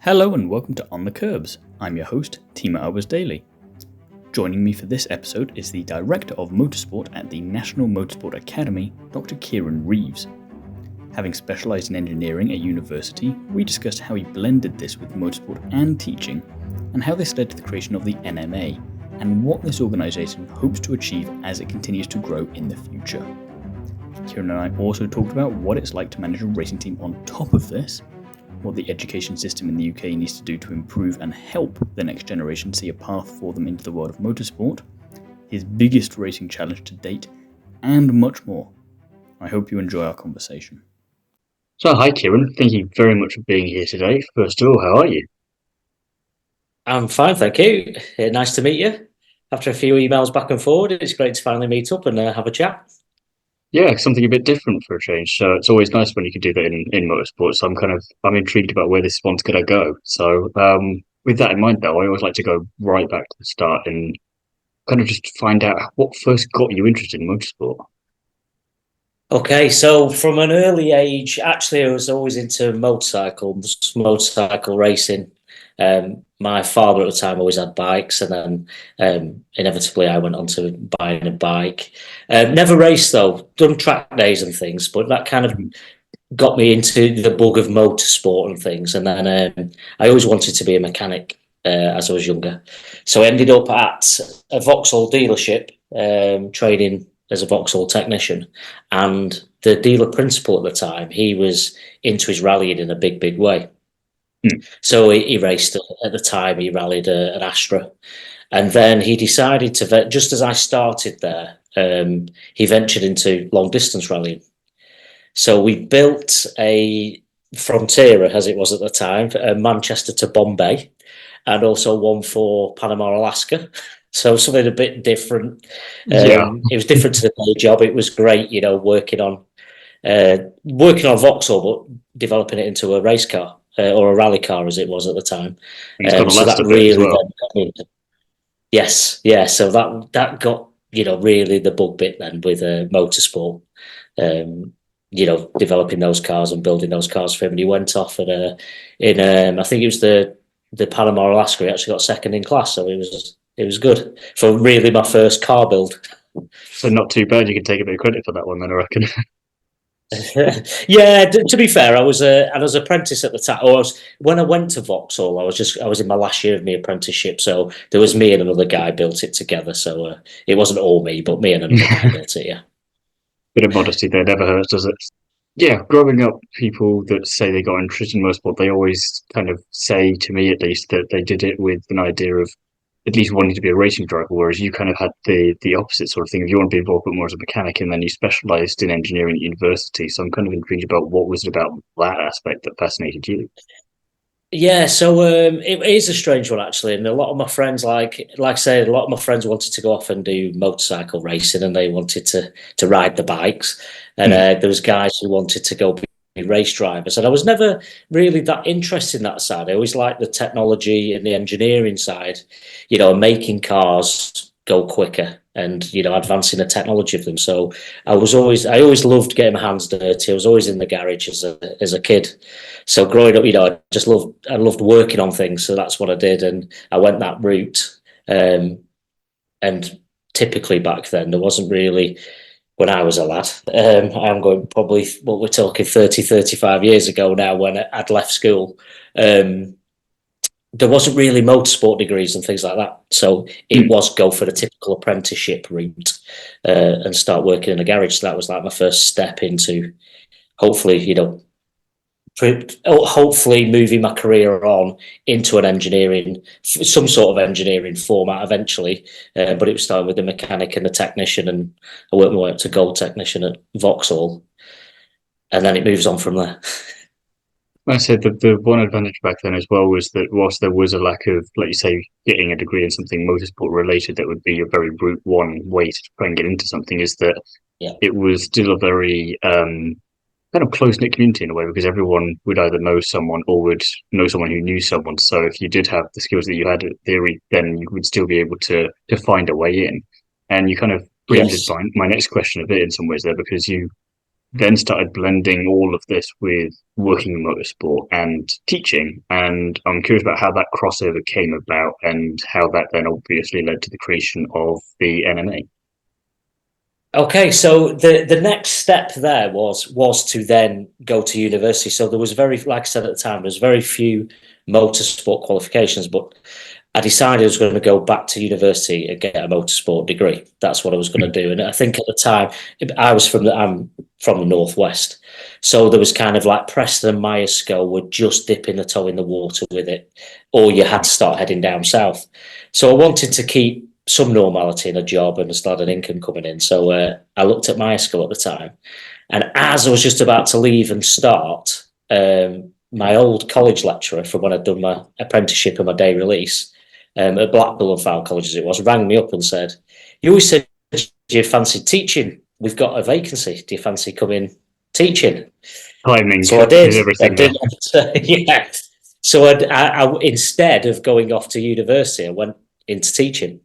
Hello and welcome to On the Kerbs. I'm your host, Timo Albers Daly. Joining me for this episode is the Director of Motorsport at the National Motorsport Academy, Dr. Kieran Reeves. Having specialised in engineering at university, we discussed how he blended this with motorsport and teaching, and how this led to the creation of the NMA, and what this organisation hopes to achieve as it continues to grow in the future. Kieran and I also talked about what it's like to manage a racing team on top of this, what the education system in the UK needs to do to improve and help the next generation see a path for them into the world of motorsport, his biggest racing challenge to date, and much more. I hope you enjoy our conversation. So, hi Kieran, thank you very much for being here today. First of all, how are you? I'm fine, thank you. Nice to meet you. After a few emails back and forward, it's great to finally meet up and have a chat. Yeah, something a bit different for a change. So it's always nice when you can do that in motorsport. So I'm intrigued about where this one's going to go. So with that in mind, though, I always like to go right back to the start and kind of just find out what first got you interested in motorsport. Okay, so from an early age, actually, I was always into motorcycle racing. My father at the time always had bikes, and then inevitably I went on to buying a bike. Never raced though, done track days and things, but that kind of got me into the bug of motorsport and things. And then I always wanted to be a mechanic as I was younger, so I ended up at a Vauxhall dealership training as a Vauxhall technician, and the dealer principal at the time, he was into his rallying in a big way. So he raced at the time. He rallied an Astra, and then he decided to. Just as I started there, he ventured into long distance rallying. So we built a Frontiera, as it was at the time, Manchester to Bombay, and also one for Panama, Alaska. So something a bit different. It was different to the day job. It was great, working on Vauxhall, but developing it into a race car. Or a rally car, as it was at the time. So that really yes, yeah. So that got really the bug bit then with motorsport. Developing those cars and building those cars for him. And he went off at I think it was the Panama Alaska. He actually got second in class, so it was good for really my first car build. So not too bad. You can take a bit of credit for that one, then I reckon. Yeah, to be fair, I was an apprentice at the time. When I went to Vauxhall, I was in my last year of my apprenticeship, so there was me and another guy built it together. So it wasn't all me, but me and another guy built it. Yeah, Bit of modesty there never hurts, does it? Yeah, growing up, people that say they got interested in motorsport, they always kind of say, to me at least, that they did it with an idea of at least wanting to be a racing driver, whereas you kind of had the opposite sort of thing. If you want to be involved but more as a mechanic, and then you specialised in engineering at university. So I'm kind of intrigued about what was it about that aspect that fascinated you. Yeah, so it is a strange one actually, and a lot of my friends, like I say, a lot of my friends wanted to go off and do motorcycle racing, and they wanted to ride the bikes, and there was guys who wanted to go be race drivers, and I was never really that interested in that side. I always liked the technology and the engineering side, making cars go quicker and advancing the technology of them. So I always loved getting my hands dirty. I was always in the garage as a kid. So growing up, I loved working on things. So that's what I did, and I went that route. And typically back then, there wasn't really, when I was a lad, I'm going probably, what we're talking 30, 35 years ago now, when I'd left school, there wasn't really motorsport degrees and things like that. So it was go for the typical apprenticeship route and start working in a garage. So that was like my first step into hopefully moving my career on into some sort of engineering format eventually. But it was starting with the mechanic and the technician, and I worked my way up to gold technician at Vauxhall. And then it moves on from there. I said the one advantage back then as well was that whilst there was a lack of, like you say, getting a degree in something motorsport related, that would be a very route one way to try and get into something, is that it was still a very kind of close-knit community in a way, because everyone would either know someone or would know someone who knew someone. So if you did have the skills that you had in theory, then you would still be able to find a way in. And you kind of preempted my next question a bit in some ways there, because you then started blending all of this with working in motorsport and teaching. And I'm curious about how that crossover came about and how that then obviously led to the creation of the NMA. Okay, so the next step there was to then go to university. So there was like I said at the time, there's very few motorsport qualifications, but I decided I was going to go back to university and get a motorsport degree. That's what I was going to do. And I think at the time, I'm from the Northwest. So there was kind of like Preston and Myerscough were just dipping the toe in the water with it, or you had to start heading down south. So I wanted to keep some normality in a job and start an income coming in. So I looked at Myerscough at the time. And as I was just about to leave and start, my old college lecturer from when I'd done my apprenticeship and my day release, at Blackpool and Fowle College as it was, rang me up and said, "You always said, do you fancy teaching? We've got a vacancy. Do you fancy coming teaching?" Timing so I did. is everything. Yeah. So I, instead of going off to university, I went into teaching.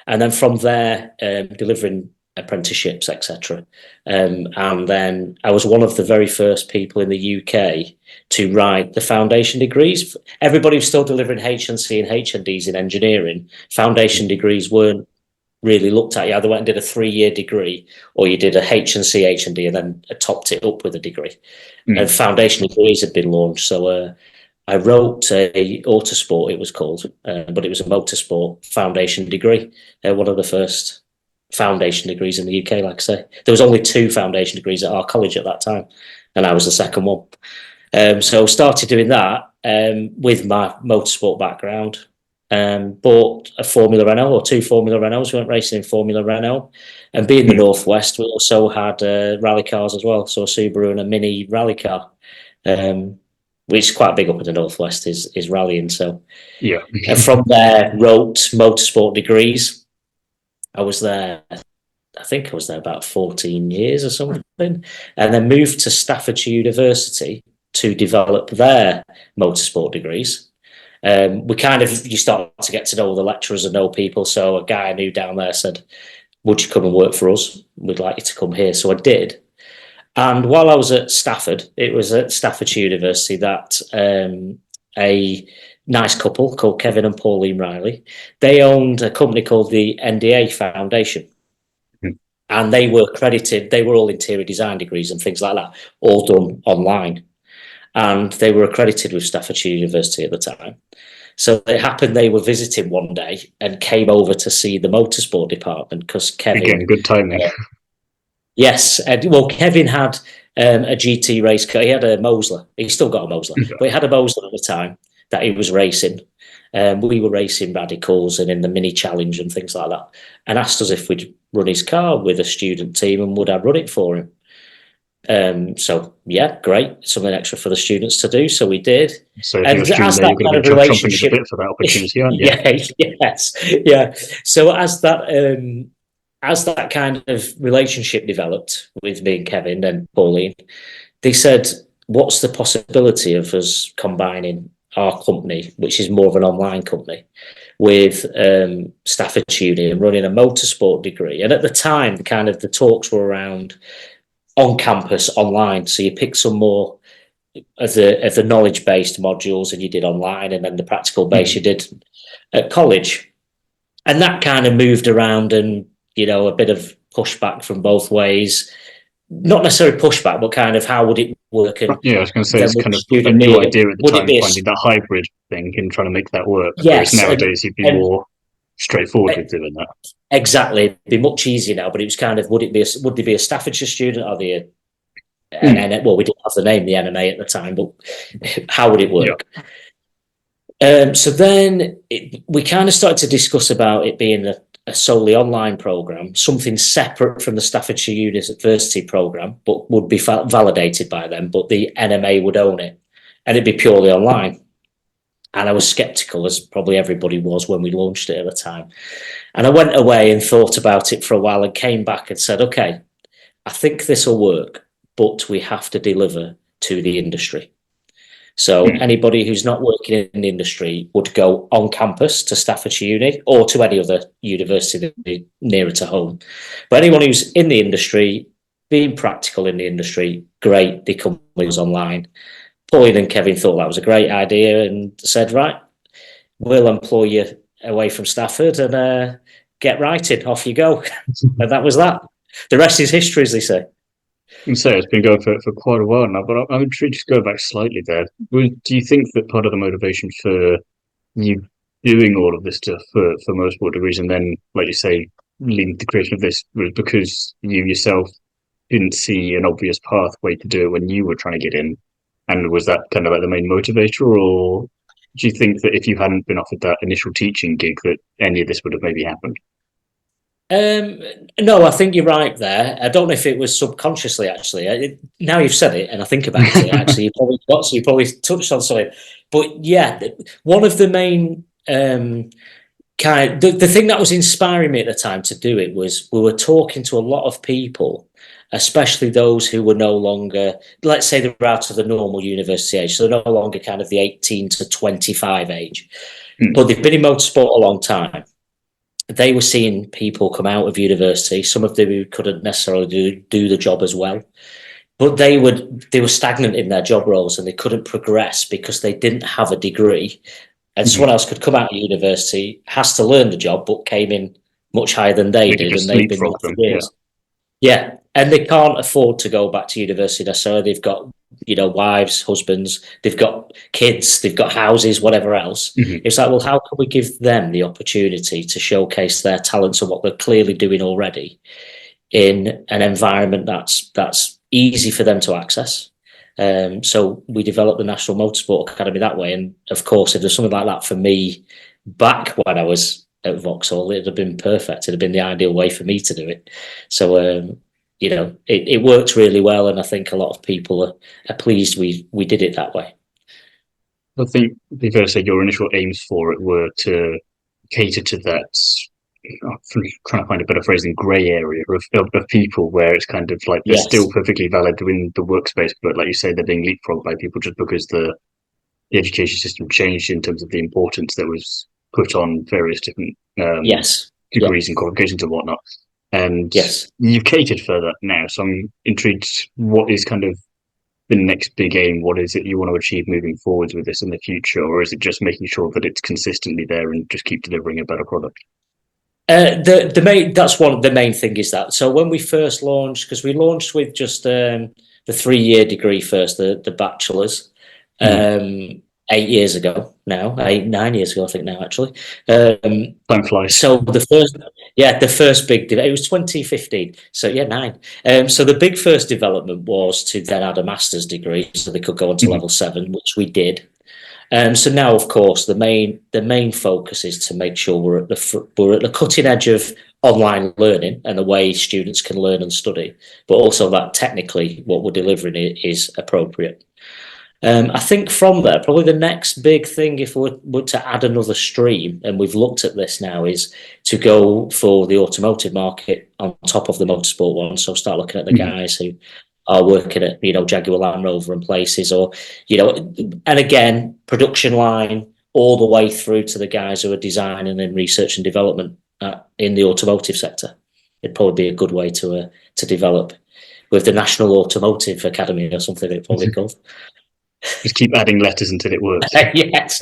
And then from there, delivering apprenticeships, etc. And then I was one of the very first people in the UK to write the foundation degrees. Everybody was still delivering HNC and HNDs in engineering. Foundation degrees weren't really looked at. You either went and did a 3-year degree, or you did a HNC, HND, and then topped it up with a degree. And foundation degrees had been launched. So I wrote a Autosport, it was called, but it was a motorsport foundation degree. One of the first foundation degrees in the UK, like I say. There was only 2 foundation degrees at our college at that time, and I was the second one. So started doing that with my motorsport background. Bought a Formula Renault, or 2 Formula Renaults. We went racing in Formula Renault. And being the Northwest, we also had rally cars as well. So a Subaru and a Mini rally car. Which is quite big up in the Northwest, is rallying. So yeah. And from there, wrote motorsport degrees. I was there, I think I was there about 14 years or something, and then moved to Staffordshire University to develop their motorsport degrees. You start to get to know the lecturers and know people. So a guy I knew down there said, "Would you come and work for us? We'd like you to come here." So I did. And while I was at Stafford, it was at Staffordshire University that a nice couple called Kevin and Pauline Riley, they owned a company called the NDA Foundation. And they were accredited, they were all interior design degrees and things like that, all done online. And they were accredited with Staffordshire University at the time. So it happened they were visiting one day and came over to see the motorsport department because Kevin... Again, good timing. Yes. Well, Kevin had a GT race car. He had a Mosler. He's still got a Mosler, but he had a Mosler at the time that he was racing. We were racing radicals and in the mini challenge and things like that, and asked us if we'd run his car with a student team and would I run it for him. So yeah, great, something extra for the students to do. So we did. So if you're a student there, you're going to be chomping at the bit for that opportunity, aren't you? Yeah. So as that kind of relationship developed with me and Kevin and Pauline, they said, "What's the possibility of us combining our company, which is more of an online company, with Staffordshire Uni and running a motorsport degree?" And at the time, the talks were around on campus, online. So you pick some more of the knowledge-based modules and you did online, and then the practical base you did at college. And that kind of moved around, and a bit of pushback from both ways. Not necessarily pushback, but kind of how would it work? And yeah, I was going to say it's kind of a new idea at the time, finding that hybrid thing and trying to make that work. Yes, whereas nowadays you'd be more straightforward with doing that. Exactly, it'd be much easier now. But it was kind of, would they be a Staffordshire student, or the well, we didn't have the name the NMA at the time, but how would it work? Yeah. So then we kind of started to discuss about it being a solely online program, something separate from the Staffordshire University program, but would be validated by them, but the NMA would own it, and it'd be purely online. And I was skeptical, as probably everybody was when we launched it at the time. And I went away and thought about it for a while and came back and said, okay, I think this will work, but we have to deliver to the industry. So anybody who's not working in the industry would go on campus to Staffordshire Uni or to any other university nearer to home. But anyone who's in the industry being practical in the industry, great. They come with us online. Pauline and Kevin thought that was a great idea and said, right, we'll employ you away from Stafford and get writing. Off you go. And that was that. The rest is history, as they say. You can say it's been going for quite a while now, but I'm intrigued to go back slightly there. Do you think that part of the motivation for you doing all of this stuff for motorsport degrees and then, like you say, leading the creation of this was because you yourself didn't see an obvious pathway to do it when you were trying to get in? And was that kind of like the main motivator, or do you think that if you hadn't been offered that initial teaching gig that any of this would have maybe happened? No, I think you're right there. I don't know if it was subconsciously, actually. Now you've said it and I think about it, actually, you probably touched on something. But yeah, one of the main the thing that was inspiring me at the time to do it was we were talking to a lot of people, especially those who were no longer, let's say they're out of the normal university age, so they're no longer kind of the 18 to 25 age, but they've been in motorsport a long time. They were seeing people come out of university, some of them who couldn't necessarily do the job as well, but they were stagnant in their job roles and they couldn't progress because they didn't have a degree. And someone else could come out of university, has to learn the job, but came in much higher than they did, and they've been there for years. Yeah, and they can't afford to go back to university necessarily. They've got, wives, husbands, they've got kids, they've got houses, whatever else. It's like, well, how can we give them the opportunity to showcase their talents and what they're clearly doing already in an environment that's easy for them to access? So we developed the National Motorsport Academy that way. And of course, if there's something like that for me back when I was at Vauxhall, it'd have been perfect. It'd have been the ideal way for me to do it. So, it worked really well. And I think a lot of people are pleased we did it that way. I think, be fair to say, your initial aims for it were to cater to that, I'm trying to find a better phrasing, grey area of people where it's kind of like they're still perfectly valid within the workspace, but like you say, they're being leapfrogged by people just because the education system changed in terms of the importance that was put on various different degrees and qualifications and whatnot. And you've catered for that now, so I'm intrigued. What is kind of the next big aim? What is it you want to achieve moving forwards with this in the future, or is it just making sure that it's consistently there and just keep delivering a better product? The main thing is that. So when we first launched, because we launched with just the 3-year degree first, the bachelor's, 8 years ago now, 9 years ago, I think now, actually. Time flies. So the first big, it was 2015. So 9. So the big first development was to then add a master's degree so they could go on to level 7, which we did. So now, of course, the main focus is to make sure we're at the cutting edge of online learning and the way students can learn and study, but also that technically what we're delivering is appropriate. I think from there, probably the next big thing, if we were to add another stream, and we've looked at this now, is to go for the automotive market on top of the motorsport one. So start looking at the guys who are working at, Jaguar Land Rover and places, or, and again, production line all the way through to the guys who are designing and research and development in the automotive sector. It'd probably be a good way to develop with the National Automotive Academy or something, it'd probably called. Just keep adding letters until it works. Yes,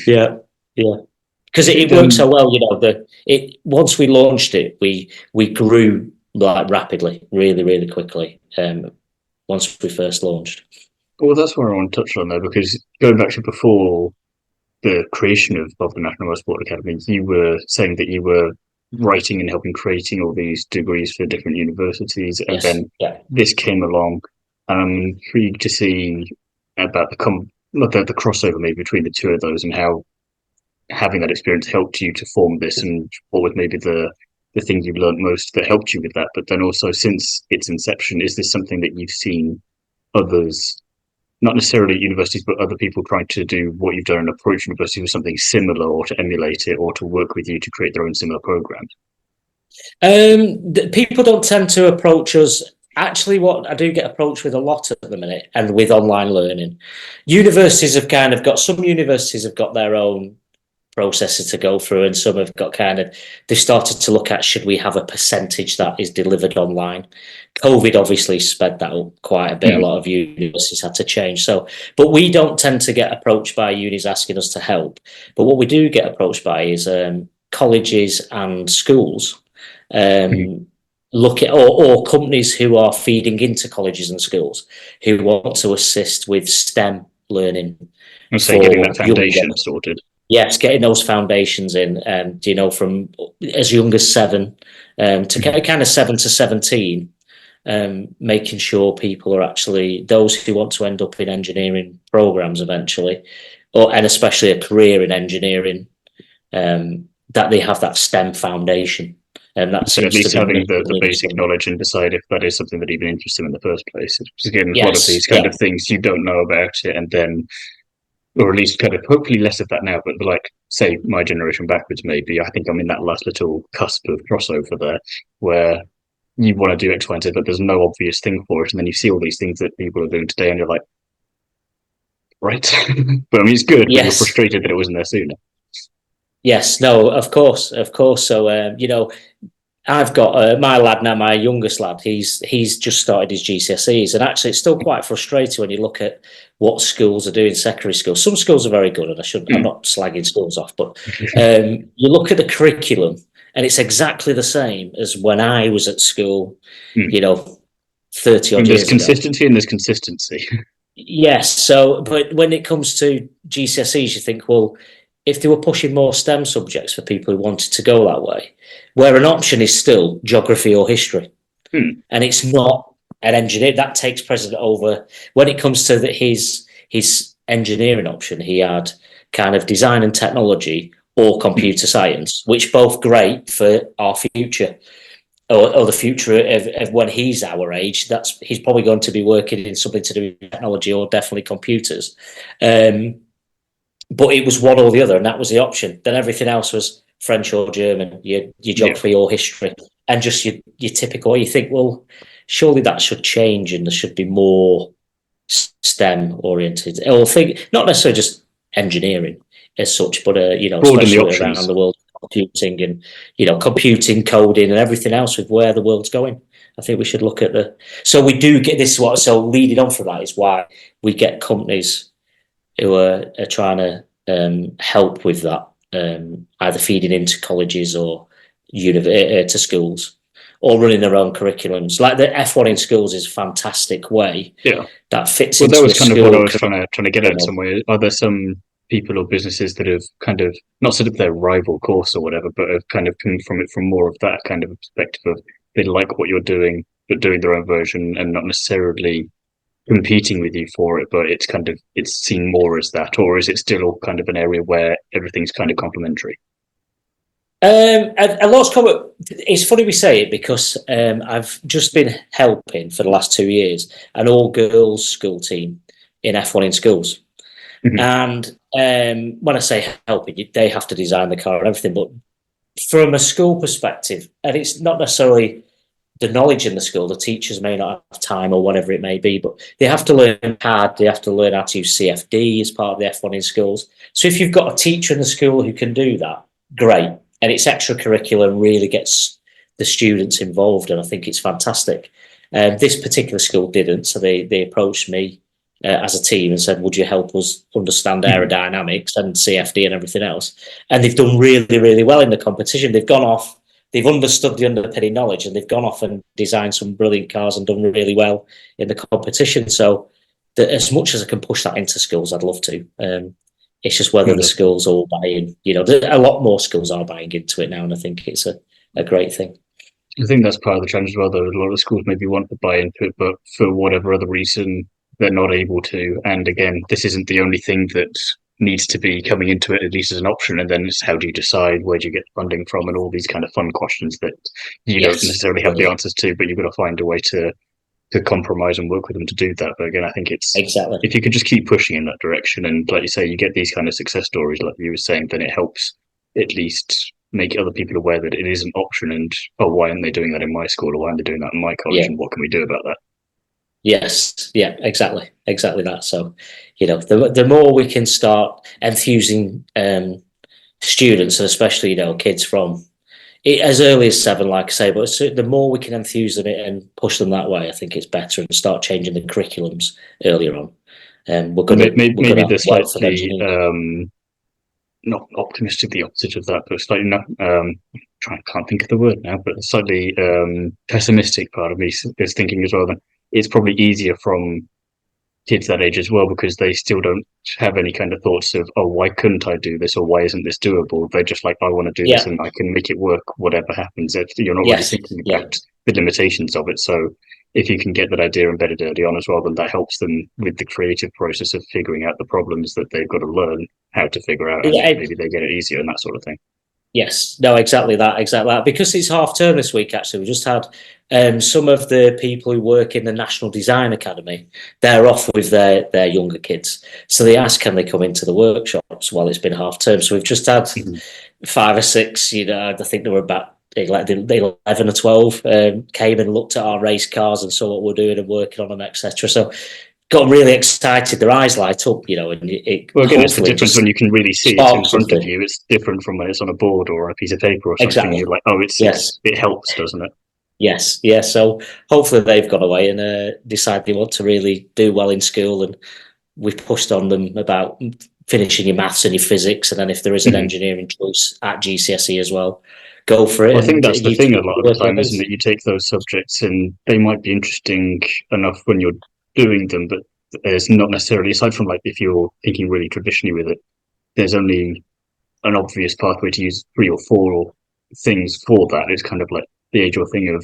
yeah. Because it worked so well, once we launched it, we grew like rapidly, really, really quickly. Once we first launched. Well, that's where I want to touch on there, because going back to before the creation of the National Motorsport Academy, you were saying that you were writing and helping creating all these degrees for different universities, and then this came along. And I'm intrigued to see about the crossover maybe between the two of those, and how having that experience helped you to form this, and what was maybe the thing you've learned most that helped you with that. But then also, since its inception, is this something that you've seen others, not necessarily at universities, but other people trying to do what you've done and approach university with something similar, or to emulate it, or to work with you to create their own similar programs? People don't tend to approach us. Actually, what I do get approached with a lot at the minute, and with online learning, universities have kind of got, some universities have got their own processes to go through, and some have got they've started to look at, should we have a percentage that is delivered online? COVID obviously sped that up quite a bit. A lot of universities had to change. So, but we don't tend to get approached by unis asking us to help. But what we do get approached by is colleges and schools look at, or companies who are feeding into colleges and schools who want to assist with STEM learning. And so getting that foundation sorted. Yes, getting those foundations in, from as young as 7 to kind of 7 to 17, making sure people are actually, those who want to end up in engineering programs eventually, and especially a career in engineering, that they have that STEM foundation. And that's so at least having the basic knowledge and decide if that is something that even interests them in the first place. Because again, a lot of these kind of things, you don't know about it, and then, or at least kind of hopefully less of that now, but like, say, my generation backwards, maybe, I think I'm in that last little cusp of crossover there, where you want to do X, Y, and Z, but there's no obvious thing for it, and then you see all these things that people are doing today, and you're like, right. But I mean, it's good, but you're frustrated that it wasn't there sooner. Yes, no, of course. So, I've got my lad now, my youngest lad, he's just started his GCSEs, and actually it's still quite frustrating when you look at what schools are doing, secondary schools. Some schools are very good, and I'm not slagging schools off, but you look at the curriculum and it's exactly the same as when I was at school, 30 odd years ago. There's consistency and there's consistency. Yes, so, but when it comes to GCSEs, you think, well, if they were pushing more STEM subjects for people who wanted to go that way, where an option is still geography or history, and it's not an engineer, that takes precedent over. When it comes to his engineering option, he had kind of design and technology or computer science, which both great for our future, or the future of when he's our age. He's probably going to be working in something to do with technology or definitely computers. But it was one or the other, and that was the option. Then everything else was French or German, your geography or history, and just your typical. You think, well, surely that should change, and there should be more STEM oriented, or not necessarily just engineering as such, but especially around the world, computing and computing, coding, and everything else with where the world's going. I think we should look at so we do get this. So leading on from that is why we get companies who are trying to help with that, either feeding into colleges or to schools, or running their own curriculums. Like the F1 in schools is a fantastic way. Yeah, that fits. Well, that was kind of what I was trying to get at somewhere. Are there some people or businesses that have kind of not set up their rival course or whatever, but have kind of come from it from more of that kind of perspective of they like what you're doing, but doing their own version and not necessarily competing with you for it, but it's seen more as that, or is it still kind of an area where everything's kind of complementary? A lot's common. It's funny we say it because I've just been helping for the last 2 years an all-girls school team in F1 in schools. And when I say helping, they have to design the car and everything, but from a school perspective, and it's not necessarily the knowledge in the school, the teachers may not have time or whatever it may be, but they have to learn CAD, they have to learn how to use CFD as part of the F1 in schools. So if you've got a teacher in the school who can do that, great. And it's extracurricular and really gets the students involved, and I think it's fantastic. This particular school didn't, so they approached me as a team and said, would you help us understand aerodynamics and CFD and everything else? And they've done really, really well in the competition. They've gone off, they've understood the underpinning knowledge, and they've gone off and designed some brilliant cars and done really well in the competition. So as much as I can push that into schools, I'd love to. It's just whether the schools all buy in. A lot more schools are buying into it now, and I think it's a great thing. I think that's part of the challenge as well, though. A lot of schools maybe want to buy into it, but for whatever other reason, they're not able to. And again, this isn't the only thing that needs to be coming into it, at least as an option. And then it's how do you decide, where do you get funding from, and all these kind of fun questions that you don't necessarily have the answers to, but you've got to find a way to compromise and work with them to do that. But again, I think it's exactly, if you could just keep pushing in that direction, and like you say, you get these kind of success stories like you were saying, then it helps at least make other people aware that it is an option, and why aren't they doing that in my school, or why aren't they doing that in my college, and what can we do about that? Yes, yeah, exactly that. So the more we can start enthusing students, and especially, kids from as early as 7, like I say, but the more we can enthuse them and push them that way, I think it's better, and start changing the curriculums earlier on. And we're going to maybe have the a wealth of slightly engineers. not optimistic, the opposite of that, but slightly can't think of the word now, but the slightly pessimistic part of me is thinking as well that it's probably easier from kids that age as well, because they still don't have any kind of thoughts of, oh, why couldn't I do this, or why isn't this doable? They're just like, I want to do this and I can make it work, whatever happens. You're not really Yes. thinking about the limitations of it. So if you can get that idea embedded early on as well, then that helps them with the creative process of figuring out the problems that they've got to learn how to figure out, and maybe they get it easier and that sort of thing. Yes, no, exactly that. Because it's half term this week, actually, we just had some of the people who work in the National Design Academy. They're off with their younger kids, so they asked, can they come into the workshops while it's been half term? So we've just had 5 or 6. I think there were about 11 or 12 came and looked at our race cars and saw what we're doing and working on them, etc. So got really excited, their eyes light up, and it's the difference when you can really see it in front of you. It's different from when it's on a board or a piece of paper or something. Exactly. You're like, oh, it helps, doesn't it? Yes. So hopefully they've gone away and decide they want to really do well in school, and we've pushed on them about finishing your maths and your physics, and then if there is an engineering choice at GCSE as well, go for it. Well, I think that's the thing a lot of the time, isn't it? You take those subjects and they might be interesting enough when you're doing them, but there's not necessarily, aside from like if you're thinking really traditionally with it, there's only an obvious pathway to use 3 or 4 things for that. It's kind of like the age-old thing of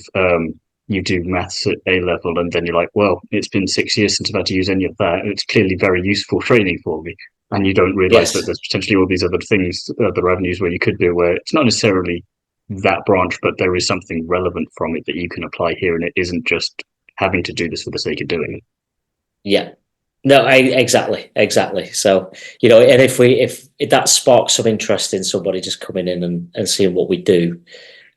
you do maths at A level and then you're like, well, it's been 6 years since I've had to use any of that. It's clearly very useful training for me. And you don't realise that there's potentially all these other things, other avenues where you could do, where it's not necessarily that branch, but there is something relevant from it that you can apply here, and it isn't just having to do this for the sake of doing it. Yeah. No, exactly. So, and if that sparks some interest in somebody just coming in and seeing what we do,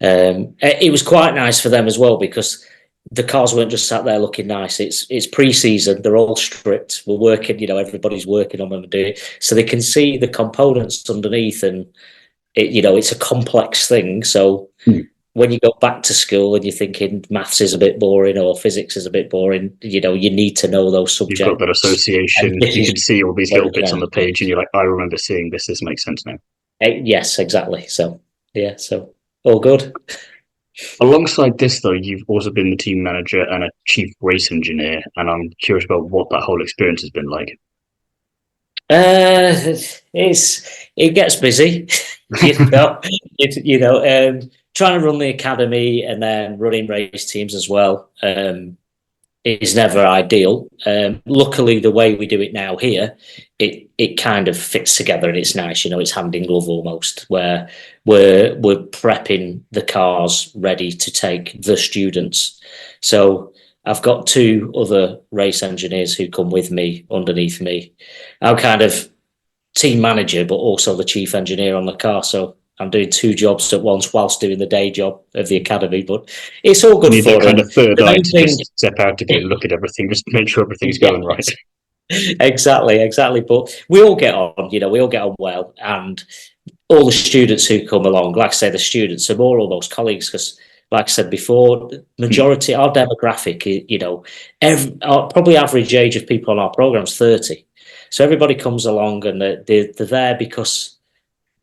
it was quite nice for them as well, because the cars weren't just sat there looking nice. It's pre-season. They're all stripped. We're working, everybody's working on them and doing it, so they can see the components underneath, and it's a complex thing. So when you go back to school and you're thinking maths is a bit boring or physics is a bit boring, you need to know those subjects. You've got that association. You can see all these little bits on the page and you're like, I remember seeing this. This makes sense now. Yes, exactly. So, so all good. Alongside this, though, you've also been the team manager and a chief race engineer, and I'm curious about what that whole experience has been like. It gets busy, trying to run the academy and then running race teams as well is never ideal. Luckily, the way we do it now here, it kind of fits together and it's nice. It's hand in glove almost, where we're prepping the cars ready to take the students. So I've got 2 other race engineers who come with me underneath me. I'm kind of team manager, but also the chief engineer on the car. So I'm doing 2 jobs at once whilst doing the day job of the academy, but it's all good. You need that kind of third eye to just step out to go look at everything, just make sure everything's going right. Exactly. But we all get on, we all get on well, and all the students who come along, like I say, the students are more almost colleagues, because like I said before, majority, our demographic, probably average age of people on our program is 30. So everybody comes along and they're there because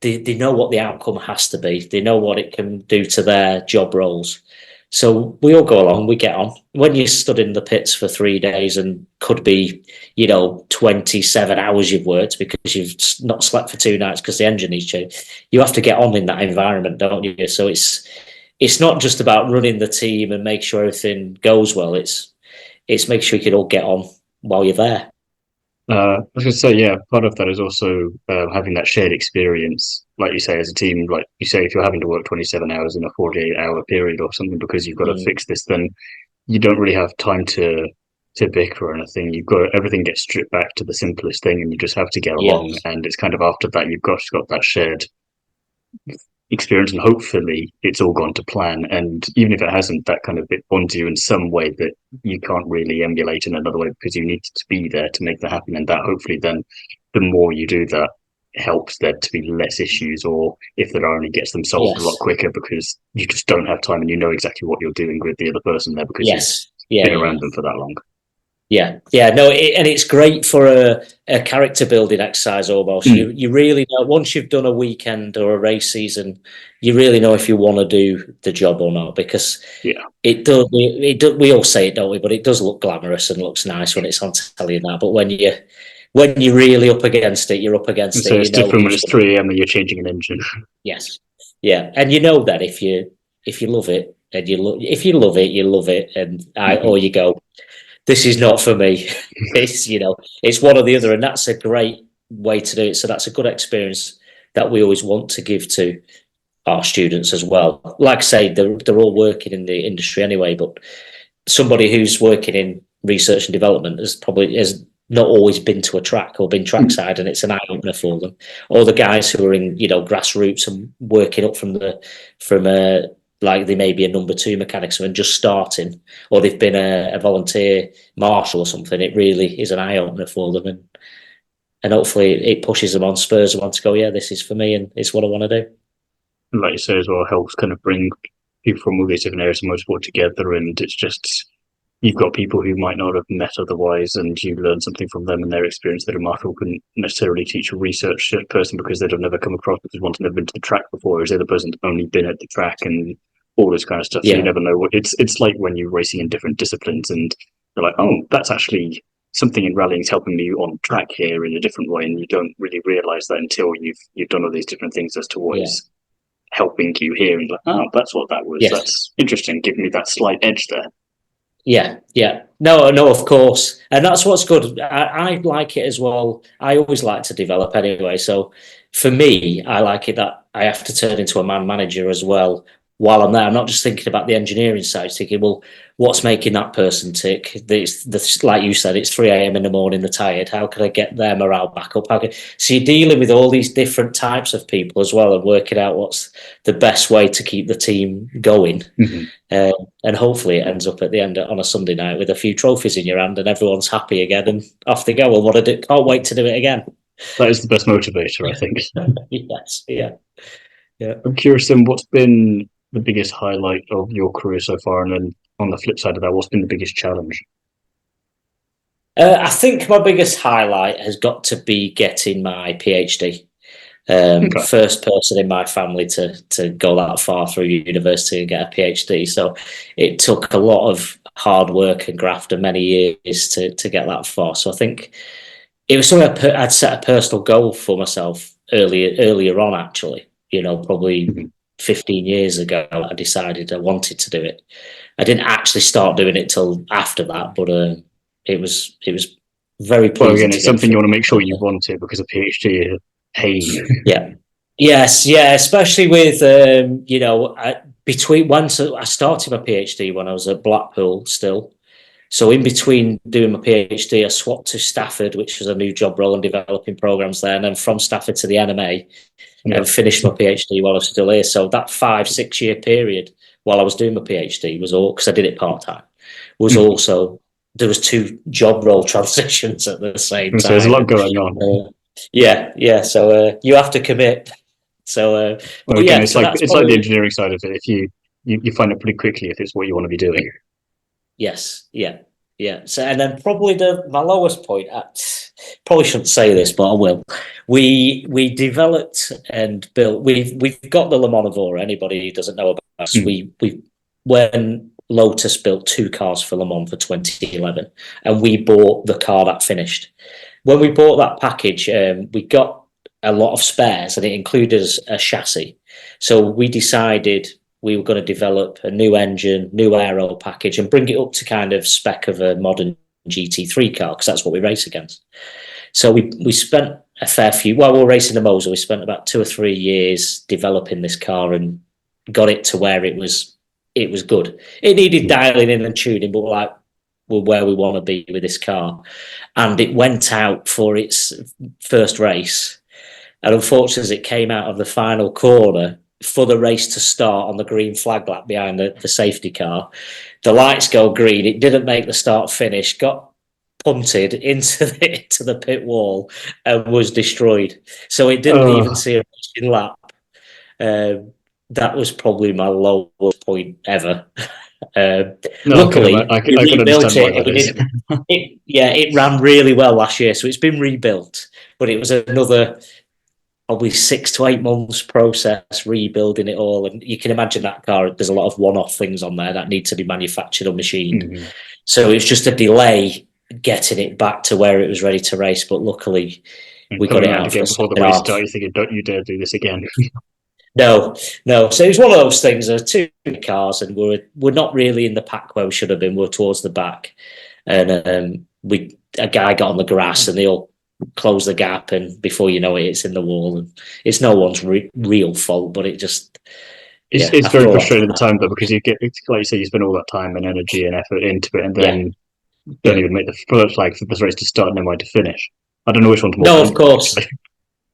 they know what the outcome has to be. They know what it can do to their job roles. So we all go along, we get on. When you stood in the pits for 3 days and could be, 27 hours you've worked because you've not slept for 2 nights because the engine needs changed, you have to get on in that environment, don't you? So it's not just about running the team and make sure everything goes well. It's make sure you can all get on while you're there. I was going to say, yeah, part of that is also having that shared experience, like you say, as a team. Like you say, if you're having to work 27 hours in a 48-hour period or something because you've got to fix this, then you don't really have time to bicker or anything. Everything gets stripped back to the simplest thing, and you just have to get along. And it's kind of after that you've got that shared experience, and hopefully it's all gone to plan. And even if it hasn't, that kind of bit bonds you in some way that you can't really emulate in another way, because you need to be there to make that happen. And that hopefully then the more you do that, helps there to be less issues, or if there are, only gets them solved a lot quicker because you just don't have time and you know exactly what you're doing with the other person there because you've been around them for that long. No, and it's great for a character building exercise almost. You really know, once you've done a weekend or a race season, you really know if you want to do the job or not, because it does. We all say it, don't we? But it does look glamorous and looks nice when it's on telly and that. But when you're really up against it, you're up against it. So it's different when it's 3 a.m. and you're changing an engine. Yes, and you know that if you love it and if you love it, you love it, and or you go, this is not for me. It's one or the other, and that's a great way to do it. So that's a good experience that we always want to give to our students as well. Like I say, they're all working in the industry anyway, but somebody who's working in research and development has not always been to a track or been trackside, and it's an eye opener for them. Or the guys who are in grassroots and working up from like they may be a number 2 mechanic and just starting, or they've been a volunteer marshal or something. It really is an eye opener for them, and hopefully it pushes them on, spurs them on to go, this is for me and it's what I want to do. And like you say as well, helps kind of bring people from all these different areas of motorsport together, and it's just, you've got people who might not have met otherwise, and you learn something from them and their experience that a marshal couldn't necessarily teach a research person because they'd have never come across, because one's never been to the track before, whereas the other person's only been at the track and all this kind of stuff. So you never know what it's like when you're racing in different disciplines, and you're like, oh, that's actually something in rallying is helping me on track here in a different way, and you don't really realize that until you've done all these different things as to what is helping you here, and like, oh, that's what that was. That's interesting. Give me that slight edge there. No, of course. And that's what's good. I like it as well. I always like to develop anyway. So for me, I like it that I have to turn into a man manager as well while I'm there. I'm not just thinking about the engineering side, thinking, well, what's making that person tick? Like you said, it's 3 a.m. in the morning, they're tired. How can I get their morale back up? So you're dealing with all these different types of people as well, and working out what's the best way to keep the team going. And hopefully it ends up at the end on a Sunday night with a few trophies in your hand and everyone's happy again and off they go. Can't wait to do it again. That is the best motivator, I think. Yes, I'm curious then, what's been the biggest highlight of your career so far, and then on the flip side of that, what's been the biggest challenge? I think my biggest highlight has got to be getting my PhD. First person in my family to go that far through university and get a PhD. So it took a lot of hard work and graft and many years to get that far. So I think it was something I'd set a personal goal for myself earlier on, actually. Probably 15 years ago, I decided I wanted to do it. I didn't actually start doing it till after that, but it was very pleasing. Well, again, it's something you want to make sure you want it, because a PhD, especially with between once I started my PhD when I was at Blackpool still. So in between doing my PhD, I swapped to Stafford, which was a new job role and developing programs there, and then from Stafford to the NMA, and finished my PhD while I was still here. So that 5-6 year period while I was doing my PhD was all, because I did it part time, was also, there was 2 job role transitions at the same time. So there's a lot going on. So you have to commit. So it's like the engineering side of it. If you find it pretty quickly if it's what you want to be doing. Yes, So, and then probably my lowest point. Probably shouldn't say this, but I will. We developed and built. We've got the Le Mans Evora. Anybody who doesn't know about us, when Lotus built 2 cars for Le Mans for 2011, and we bought the car that finished. When we bought that package, we got a lot of spares, and it included a chassis. So we decided we were going to develop a new engine, new aero package, and bring it up to kind of spec of a modern GT3 car, because that's what we race against. So we spent a fair few, while we were racing the Moser, we spent about 2 or 3 years developing this car and got it to where it was good. It needed dialing in and tuning, but we're where we want to be with this car. And it went out for its first race. And unfortunately, as it came out of the final corner for the race to start on the green flag lap behind the safety car, the lights go green. It didn't make the start finish, got punted into the pit wall and was destroyed. So it didn't even see a racing lap. That was probably my lowest point ever. Luckily, I can rebuilt understand why that is. It ran really well last year, so it's been rebuilt. But it was another probably 6 to 8 months process rebuilding it all, and you can imagine that car. There's a lot of one-off things on there that need to be manufactured or machined. Mm-hmm. So it was just a delay getting it back to where it was ready to race. But luckily, we got it out again before the race started. You thinking, don't you dare do this again? No. So it was one of those things. There were two cars, and we're not really in the pack where we should have been. We're towards the back, and a guy got on the grass, and they all closed the gap, and before you know it, it's in the wall. And it's no one's real fault, but it just it's very frustrating at the time though, because it's like you say, you spend all that time and energy and effort into it, and then don't even make the first flag for the race to start and then why to finish. I don't know which one's more. No, of course.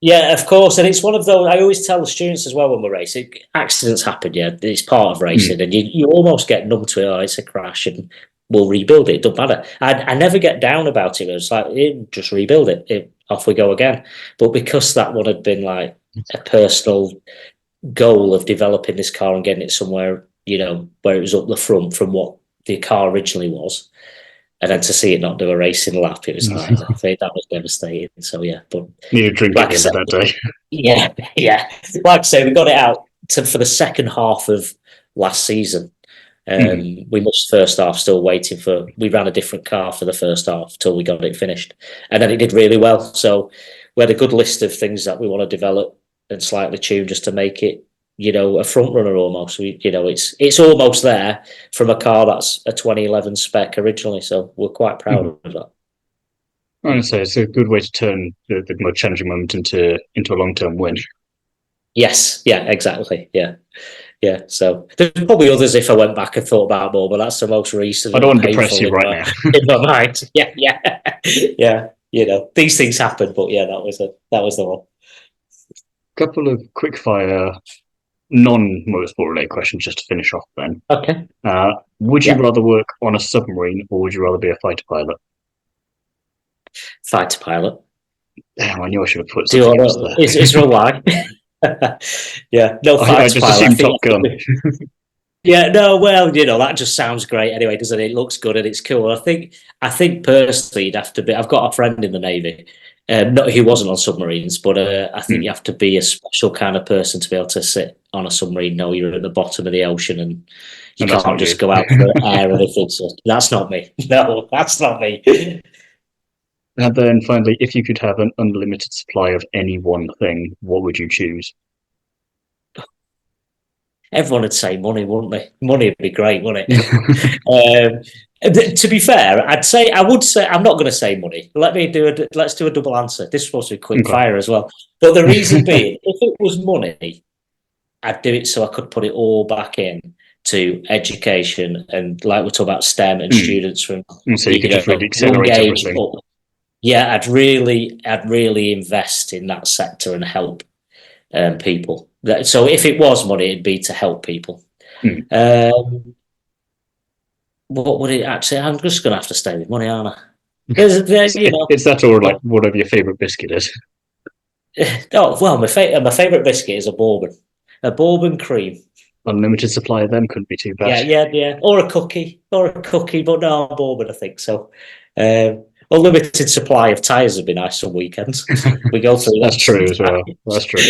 Yeah, of course, and it's one of those. I always tell the students as well when we're racing, accidents happen. Yeah, it's part of racing, and you almost get numb to it. Oh, it's a crash, and we'll rebuild it. It doesn't matter. I never get down about it. It's like just rebuild it. Off we go again. But because that one had been like a personal goal of developing this car and getting it somewhere, where it was up the front from what the car originally was. And then to see it not do a racing lap, it was like, that was devastating. So, but need a drink at the end of that day. Yeah. Like I say, we got it out for the second half of last season. We missed the first half, still waiting we ran a different car for the first half till we got it finished. And then it did really well. So we had a good list of things that we want to develop and slightly tune just to make it, a front runner almost. It's almost there from a car that's a 2011 spec originally. So we're quite proud of that. I want to say it's a good way to turn the more challenging moment into a long-term win. Yes, yeah, exactly. Yeah. So there's probably others if I went back and thought about more, but that's the most recent. I don't want to depress you right now. In my mind. Yeah. These things happen, but that was the one. Couple of quick fire non-motorsport related questions just to finish off then. Okay. Would you rather work on a submarine or would you rather be a fighter pilot? Fighter pilot. Damn, I knew I should have put something else there. Is there a why? No, fighter I just pilot. assumed Top Gun. Yeah, no, well, that just sounds great anyway, doesn't it? It looks good and it's cool. I think personally you'd have to be. I've got a friend in the Navy. He wasn't on submarines, but I think you have to be a special kind of person to be able to sit on a submarine. No, you're at the bottom of the ocean and you can't just go out for air or anything. So that's not me. No, that's not me. And then finally, if you could have an unlimited supply of any one thing, what would you choose? Everyone would say money, wouldn't they? Money would be great, wouldn't it? To be fair, I would say I'm not going to say money. Let's do a double answer. This is supposed to be quick fire as well. But the reason being, if it was money, I'd do it so I could put it all back in to education and like we're talking about STEM and students from. So you could just really accelerate everything. Yeah, I'd really invest in that sector and help people. So if it was money, it'd be to help people. What would it actually? I'm just going to have to stay with money, aren't I? Is that or like whatever your favourite biscuit is? Oh well, my favourite biscuit is a bourbon cream. Unlimited supply of them couldn't be too bad. Yeah. Or a cookie, but no, bourbon. I think so. Unlimited supply of tyres would be nice some weekends. We go through that. That's true as well. That's true.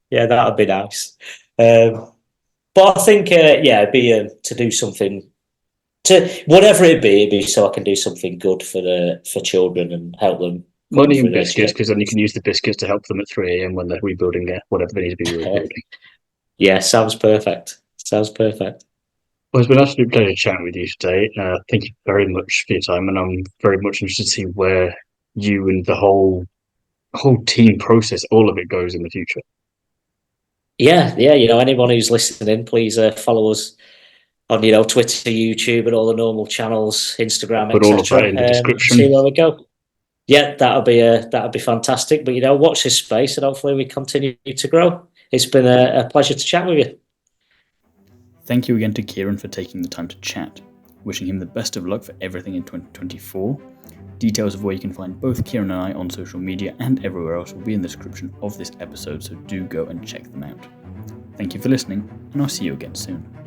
Yeah, that would be nice. But I think, it'd be to do something, whatever it'd be so I can do something good for children and help them. Money and biscuits, because then you can use the biscuits to help them at 3 a.m. when they're rebuilding whatever they need to be rebuilding. Yeah, sounds perfect. Well, it's been an absolute pleasure chatting with you today. Thank you very much for your time, and I'm very much interested to see where you and the whole team process, all of it goes in the future. Yeah. Anyone who's listening, please follow us on Twitter, YouTube, and all the normal channels, Instagram, Put all of that in the description. See where we go. Yeah, that'll be fantastic. But watch this space, and hopefully we continue to grow. It's been a pleasure to chat with you. Thank you again to Kieran for taking the time to chat. wishing him the best of luck for everything in 2024. Details of where you can find both Kieran and I on social media and everywhere else will be in the description of this episode, so do go and check them out. Thank you for listening, and I'll see you again soon.